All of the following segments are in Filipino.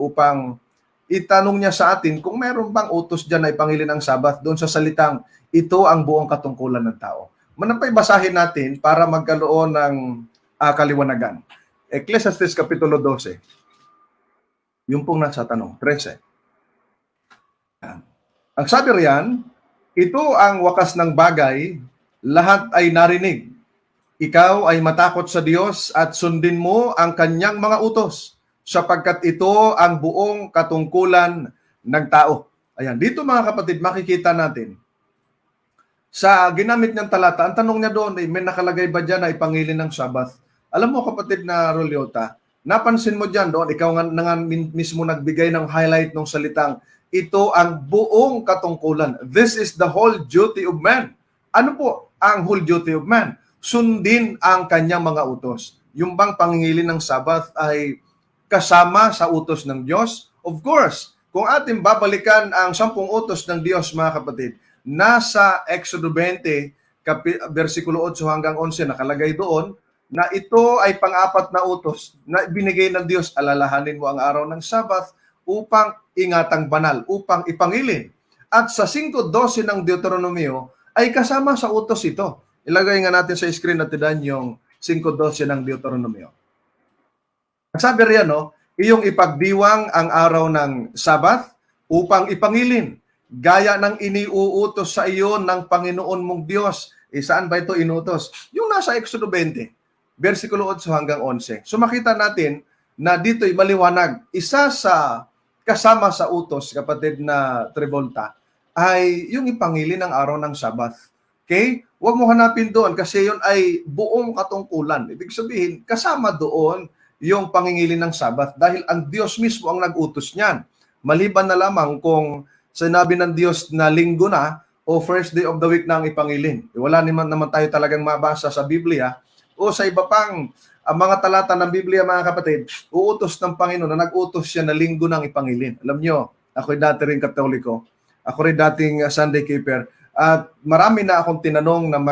upang itanong niya sa atin kung meron bang utos dyan na ipangilin ang Sabat doon sa salitang ito ang buong katungkulan ng tao. Manapay basahin natin para magkaroon ng kaliwanagan. Ecclesiastes Kapitulo 12. Yung pong nasa tanong, 13. Ang sabi riyan, ito ang wakas ng bagay, lahat ay narinig. Ikaw ay matakot sa Diyos at sundin mo ang kanyang mga utos, sapagkat ito ang buong katungkulan ng tao. Ayan, dito mga kapatid, makikita natin, sa ginamit niyang talata, ang tanong niya doon, may nakalagay ba dyan na ipangilin ng Sabat? Alam mo kapatid na Rolyota, napansin mo dyan doon, ikaw nga mismo nagbigay ng highlight ng salitang, ito ang buong katungkulan. This is the whole duty of man. Ano po ang whole duty of man? Sundin ang kanyang mga utos. Yung bang pangingilin ng Sabat ay kasama sa utos ng Diyos? Of course, kung ating babalikan ang 10 utos ng Diyos, mga kapatid, nasa Exodo 20, versikulo 8 hanggang 11, nakalagay doon, na ito ay pang-apat na utos na binigay ng Diyos, alalahanin mo ang araw ng Sabat upang ingatang banal, upang ipangilin. At sa 5:12 ng Deuteronomio ay kasama sa utos ito. Ilagay nga natin sa screen at tinan yung 5:12 ng Deuteronomio. Sabi riyan, no, iyong ipagdiwang ang araw ng Sabat upang ipangilin, gaya ng iniuutos sa iyo ng Panginoon mong Diyos. Saan ba ito inutos? Yung nasa Exodo 20, versikulo 8 hanggang 11. So makita natin na dito'y maliwanag. Isa sa kasama sa utos, kapatid na Travolta, ay yung ipangilin ng araw ng Sabat. Okay? Huwag mo hanapin doon kasi yun ay buong katungkulan. Ibig sabihin, kasama doon yung pangingilin ng Sabat dahil ang Diyos mismo ang nag-utos niyan. Maliban na lamang kung sinabi ng Diyos na linggo na o first day of the week na ang ipangilin. Wala naman tayo talagang mabasa sa Biblia o sa iba pang mga talata ng Biblia, mga kapatid, uutos ng Panginoon na nag-utos siya na linggo nang ipangilin. Alam nyo, ako'y dati rin Katoliko. Ako rin dating Sunday Keeper. At marami na akong tinanong ng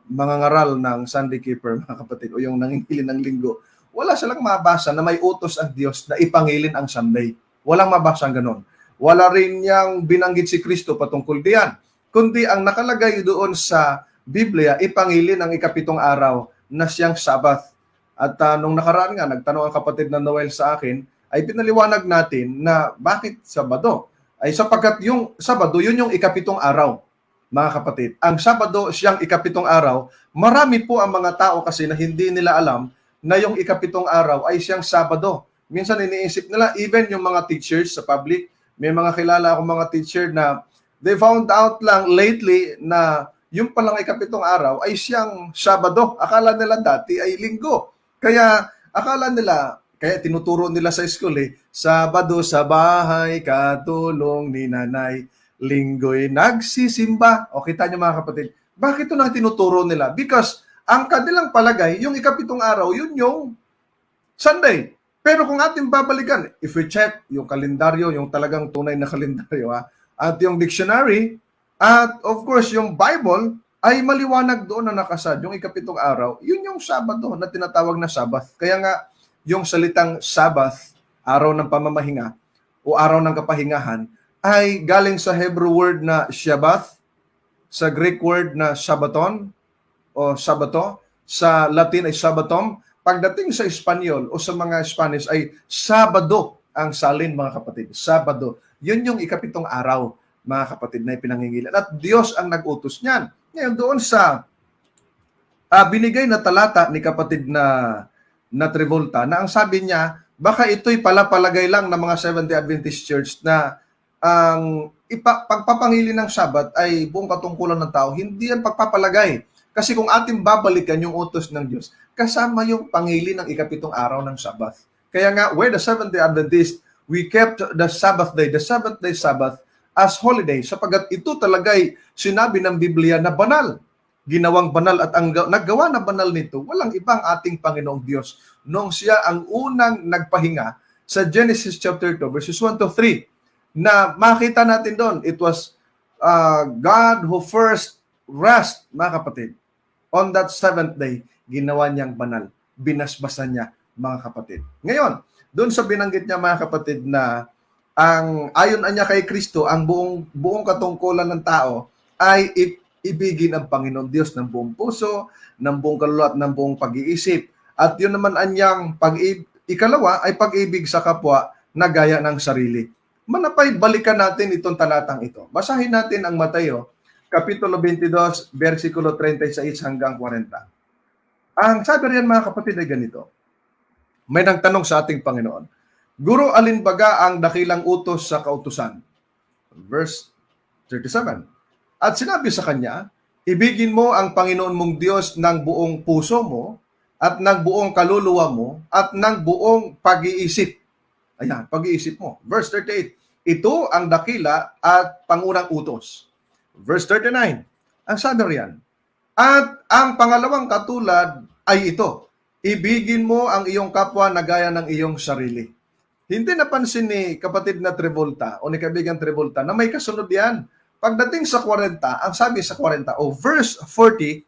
mga ngaral ng Sunday Keeper, mga kapatid, o yung nangingilin ng linggo. Wala silang mabasa na may utos ang Diyos na ipangilin ang Sunday. Walang mabasa ganon. Wala rin niyang binanggit si Kristo patungkol diyan. Kundi ang nakalagay doon sa Biblia, ipangilin ang ikapitong araw na siyang Sabat. At nung nakaraan nga, nagtanong ang kapatid na Noel sa akin, ay pinaliwanag natin na bakit Sabado? Ay sapagkat yung Sabado, yun yung ikapitong araw, mga kapatid. Ang Sabado, siyang ikapitong araw, marami po ang mga tao kasi na hindi nila alam na yung ikapitong araw ay siyang Sabado. Minsan iniisip nila, even yung mga teachers sa public, may mga kilala akong mga teacher na they found out lang lately na yung palang ikapitong araw ay siyang Sabado. Akala nila dati ay linggo. Kaya akala nila, kaya tinuturo nila sa school Sabado sa bahay, katulong ni nanay, linggo'y nagsisimba. O kita niyo mga kapatid, bakit ito na tinuturo nila? Because ang kanilang palagay, yung ikapitong araw, yun yung Sunday. Pero kung ating babalikan, if we check yung kalendaryo, yung talagang tunay na kalendaryo, at yung dictionary, at of course yung Bible, ay maliwanag doon na nakasad, yung ikapitong araw, yun yung Sabado na tinatawag na Sabat. Kaya nga, yung salitang Sabat, araw ng pamamahinga, o araw ng kapahingahan, ay galing sa Hebrew word na Shabbat, sa Greek word na Sabaton, o Sabato, sa Latin ay Sabatom. Pagdating sa Espanyol o sa mga Spanish ay Sabado ang salin, mga kapatid. Sabado. Yun yung ikapitong araw, mga kapatid, na ipinangingilan. At Diyos ang nag-utos niyan. Ngayon, doon sa binigay na talata ni kapatid na Travolta, na ang sabi niya, baka ito'y palapalagay lang ng mga Seventh-day Adventist Church na ang pagpapangili ng Sabat ay buong katungkulan ng tao. Hindi yan pagpapalagay. Kasi kung ating babalikan yung utos ng Diyos, kasama yung pangili ng ikapitong araw ng Sabat. Kaya nga, we're the Seventh-day Adventist, we kept the Sabbath day, the seventh-day Sabbath, as holiday, sapagkat ito talaga'y sinabi ng Biblia na banal. Ginawang banal at ang naggawa na banal nito, walang ibang ating Panginoong Diyos. Nung siya ang unang nagpahinga sa Genesis chapter 2, verses 1 to 3, na makita natin doon, it was God who first rest, mga kapatid. On that seventh day, ginawa niyang banal. Binasbasan niya, mga kapatid. Ngayon, Doon sa binanggit niya mga kapatid na ang ayon niya kay Kristo, ang buong katungkulan ng tao ay ibigin ang Panginoon Diyos ng buong puso, ng buong kaluluwa at ng buong pag-iisip. At yun naman anyang ikalawa ay pag-ibig sa kapwa na gaya ng sarili. Manapay, balikan natin itong talatang ito. Basahin natin ang Mateo, Kapitulo 22, versikulo 36 hanggang 40. Ang sabi riyan mga kapatid ay ganito. May nagtanong sa ating Panginoon, Guro, alin baga ang dakilang utos sa kautusan? Verse 37. At sinabi sa kanya, ibigin mo ang Panginoon mong Diyos ng buong puso mo, at ng buong kaluluwa mo, at ng buong pag-iisip. Ayan, pag-iisip mo. Verse 38. Ito ang dakila at pangunang utos. Verse 39. Ang sabi riyan, at ang pangalawang katulad ay ito, ibigin mo ang iyong kapwa na gaya ng iyong sarili. Hindi napansin ni kapatid na Travolta o ni kaibigan Travolta na may kasunod yan. Pagdating sa 40, ang sabi sa 40 o verse 40,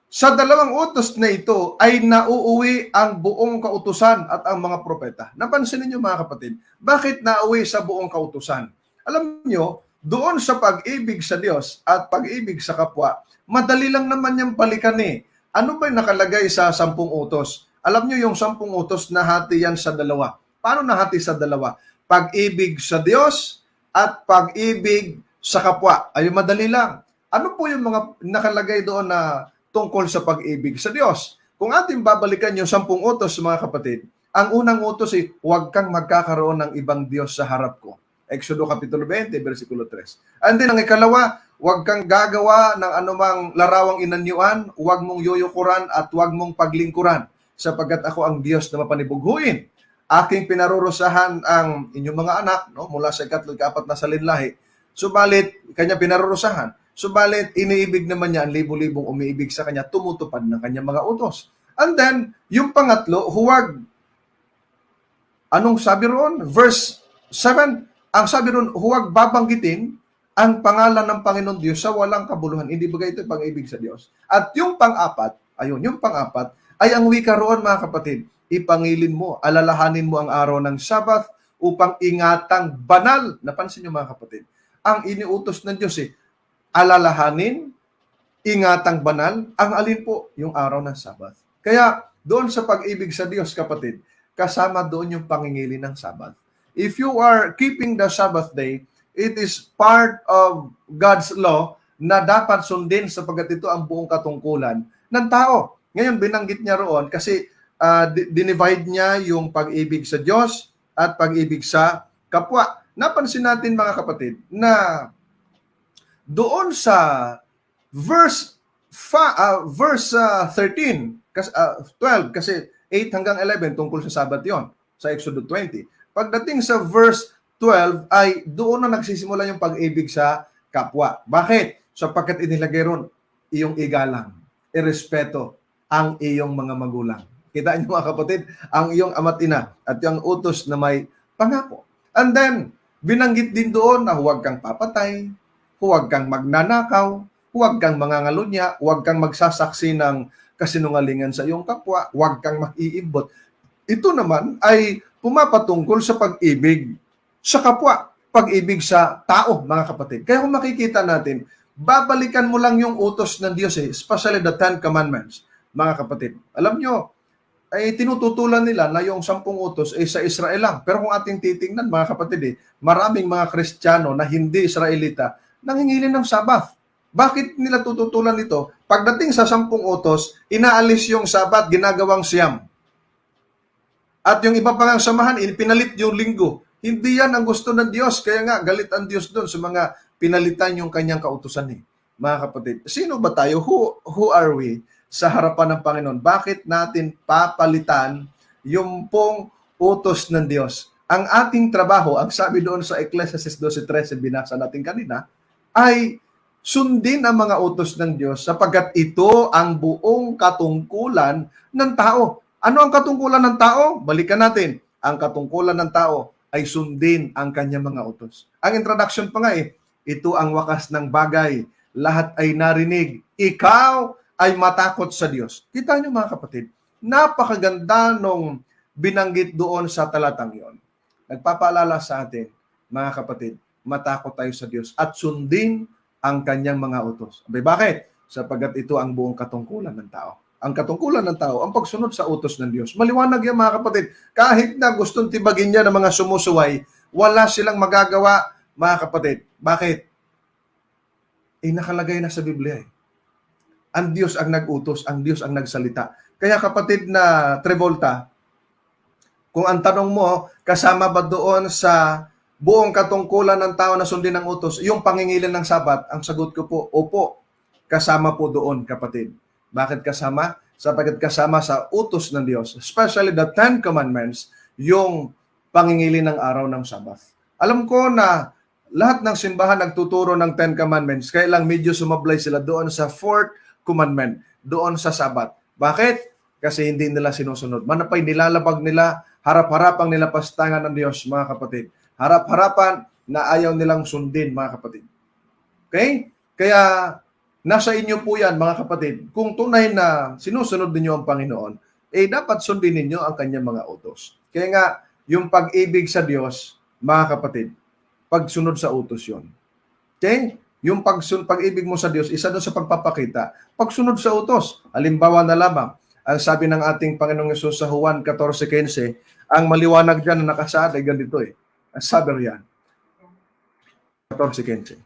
sa dalawang utos na ito ay nauuwi ang buong kautusan at ang mga propeta. Napansin niyo mga kapatid, bakit nauuwi sa buong kautusan? Alam niyo, doon sa pag-ibig sa Diyos at pag-ibig sa kapwa, madali lang naman yung balikan eh. Ano ba yung nakalagay sa 10 utos? Alam niyo yung 10 utos na hati yan sa dalawa. Paano nahati sa dalawa? Pag-ibig sa Diyos at pag-ibig sa kapwa. Ay madali lang. Ano po yung mga nakalagay doon na tungkol sa pag-ibig sa Diyos? Kung ating babalikan yung 10 utos, mga kapatid, ang unang utos ay huwag kang magkakaroon ng ibang Diyos sa harap ko. Exodo Kapitulo 20, versikulo 3. And then ang ikalawa, huwag kang gagawa ng anumang larawang inanyuan, huwag mong yoyokuran at huwag mong paglingkuran, sapagkat ako ang Diyos na mapanibughuin. Aking pinarurusahan ang inyong mga anak, no, mula sa 3 4 na salinlahi. Subalit, kanya pinarurusahan. Subalit, iniibig naman niya ang libo-libong umiibig sa kanya, tumutupad ng kanyang mga utos. And then, yung pangatlo, huwag, anong sabi roon? Verse 7, ang sabi roon, huwag babanggitin ang pangalan ng Panginoon Diyos sa walang kabuluhan. Hindi ba ito pang-ibig sa Diyos? At yung pang-apat, yung pang-apat, ay ang wika roon mga kapatid, ipangilin mo, alalahanin mo ang araw ng Sabbath upang ingatang banal. Napansin niyo mga kapatid, ang iniutos ng Diyos alalahanin, ingatang banal, ang alin po? Yung araw ng Sabbath. Kaya doon sa pag-ibig sa Diyos kapatid, kasama doon yung pangingili ng Sabbath. If you are keeping the Sabbath day, it is part of God's law na dapat sundin sapagkat ito ang buong katungkulan ng tao. Ngayon, binanggit niya roon kasi dinivide niya yung pag-ibig sa Diyos at pag-ibig sa kapwa. Napansin natin mga kapatid na doon sa verse 13, 12, kasi 8 hanggang 11 tungkol sa Sabbath yon sa Exodus 20. Pagdating sa verse 12 ay doon na nagsisimula yung pag-ibig sa kapwa. Bakit? Sapagkat inilagay ron iyong igalang, irespeto ang iyong mga magulang. Kita niyo mga kapatid, ang iyong ama't ina at yung utos na may pangako. And then, binanggit din doon na huwag kang papatay, huwag kang magnanakaw, huwag kang mangangalunya, huwag kang magsasaksi ng kasinungalingan sa iyong kapwa, huwag kang mag-iimbot. Ito naman ay pumapatungkol sa pag-ibig sa kapwa, pag-ibig sa tao, mga kapatid. Kaya kung makikita natin, babalikan mo lang yung utos ng Diyos, especially the 10 Commandments, mga kapatid. Alam nyo, ay tinututulan nila na yung 10 utos ay sa Israel lang. Pero kung ating titingnan, mga kapatid, maraming mga Kristiyano na hindi Israelita nangingilin ng Sabbath. Bakit nila tututulan ito? Pagdating sa 10 utos, inaalis yung Sabbath, ginagawang siyam. At yung iba pang samahan, pinalit yung linggo. Hindi yan ang gusto ng Diyos. Kaya nga, galit ang Diyos doon sa mga pinalitan yung kanyang kautusan. Mga kapatid, sino ba tayo? Who are we sa harapan ng Panginoon? Bakit natin papalitan yung pong utos ng Diyos? Ang ating trabaho, ang sabi doon sa Ecclesiastes 12:13, binasa natin kanina, ay sundin ang mga utos ng Diyos sapagkat ito ang buong katungkulan ng tao. Ano ang katungkulan ng tao? Balikan natin. Ang katungkulan ng tao ay sundin ang kanyang mga utos. Ang introduction pa nga ito ang wakas ng bagay. Lahat ay narinig. Ikaw ay matakot sa Diyos. Kita niyo mga kapatid, napakaganda nung binanggit doon sa talatang yon. Nagpapaalala sa atin, mga kapatid, matakot tayo sa Diyos at sundin ang kanyang mga utos. Abay, bakit? Sapagkat ito ang buong katungkulan ng tao. Ang katungkulan ng tao, ang pagsunod sa utos ng Diyos. Maliwanag yan, mga kapatid. Kahit na gustong tibagin niya ng mga sumusuway, wala silang magagawa, mga kapatid. Bakit? Nakalagay na sa Biblia eh. Ang Diyos ang nag-utos, ang Diyos ang nagsalita. Kaya kapatid na Travolta, kung ang tanong mo, kasama ba doon sa buong katungkulan ng tao na sundin ang utos, yung pangingilin ng Sabat, ang sagot ko po, opo, kasama po doon, kapatid. Bakit kasama? Sapagkat kasama sa utos ng Diyos, especially the Ten Commandments, yung pangingilin ng araw ng Sabat. Alam ko na lahat ng simbahan nagtuturo ng Ten Commandments, kaya lang medyo sumablay sila doon sa Fourth Commandment, doon sa Sabat. Bakit? Kasi hindi nila sinusunod. Manapay nilalabag nila, harap-harapang nilapastangan ng Diyos, mga kapatid. Harap-harapan na ayaw nilang sundin, mga kapatid. Okay? Kaya nasa inyo po yan, mga kapatid. Kung tunay na sinusunod ninyo ang Panginoon, dapat sundin ninyo ang kanyang mga utos. Kaya nga, yung pag-ibig sa Diyos, mga kapatid, pagsunod sa utos yon. Okay? Yung pag-ibig mo sa Diyos, isa doon sa pagpapakita, pagsunod sa utos. Halimbawa na lamang, ang sabi ng ating Panginoong Yesus sa Juan 14:15, ang maliwanag dyan na nakasaad ay ganito eh. Ang sabi riyan, 14:15.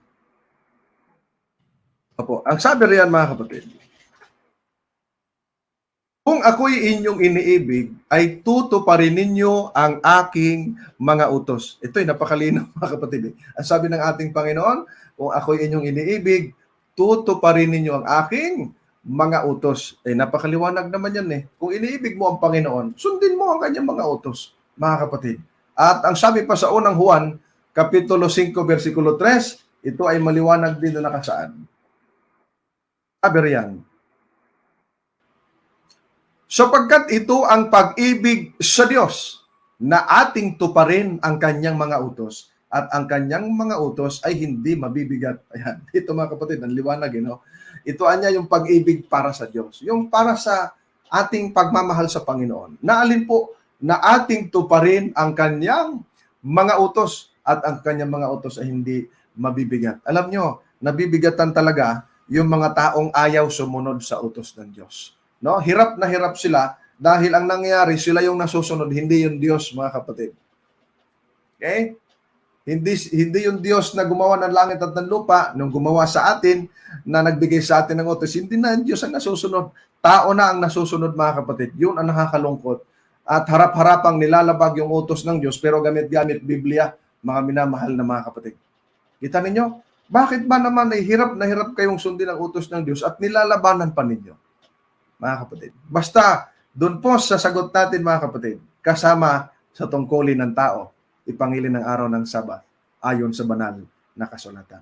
Opo, ang sabi riyan, mga kapatid, kung ako'y inyong iniibig, ay tutuparin ninyo ang aking mga utos. Ito'y napakalinaw, mga kapatid. Ang sabi ng ating Panginoon, kung ako'y inyong iniibig, tutuparin ninyo ang aking mga utos. Napakaliwanag naman yan eh. Kung iniibig mo ang Panginoon, sundin mo ang kanyang mga utos, mga kapatid. At ang sabi pa sa unang Juan, Kapitulo 5, versikulo 3, ito ay maliwanag din na nakasaad. Sabi riyan, sapagkat ito ang pag-ibig sa Diyos na ating tuparin ang kanyang mga utos at ang kanyang mga utos ay hindi mabibigat. Ayan, ito mga kapatid, ang liwanag, no? Ito anya yung pag-ibig para sa Diyos. Yung para sa ating pagmamahal sa Panginoon. Naalin po na ating tuparin ang kanyang mga utos at ang kanyang mga utos ay hindi mabibigat. Alam nyo, nabibigatan talaga yung mga taong ayaw sumunod sa utos ng Diyos. No? Hirap na hirap sila dahil ang nangyayari, sila yung nasusunod, hindi yung Diyos, mga kapatid. Okay? Hindi yung Diyos na gumawa ng langit at ng lupa, nung gumawa sa atin, na nagbigay sa atin ng utos, hindi na ang Diyos ang nasusunod. Tao na ang nasusunod, mga kapatid. Yun ang nakakalungkot. At harap-harapang nilalabag yung utos ng Diyos, pero gamit-gamit Biblia, mga minamahal na mga kapatid. Kita ninyo? Bakit ba naman ay hirap na hirap kayong sundin ang utos ng Diyos at nilalabanan pa ninyo, mga kapatid? Basta, doon po sa sagot natin, mga kapatid, kasama sa tungkulin ng tao, ipangilin ng araw ng Sabat ayon sa banal na kasulatan.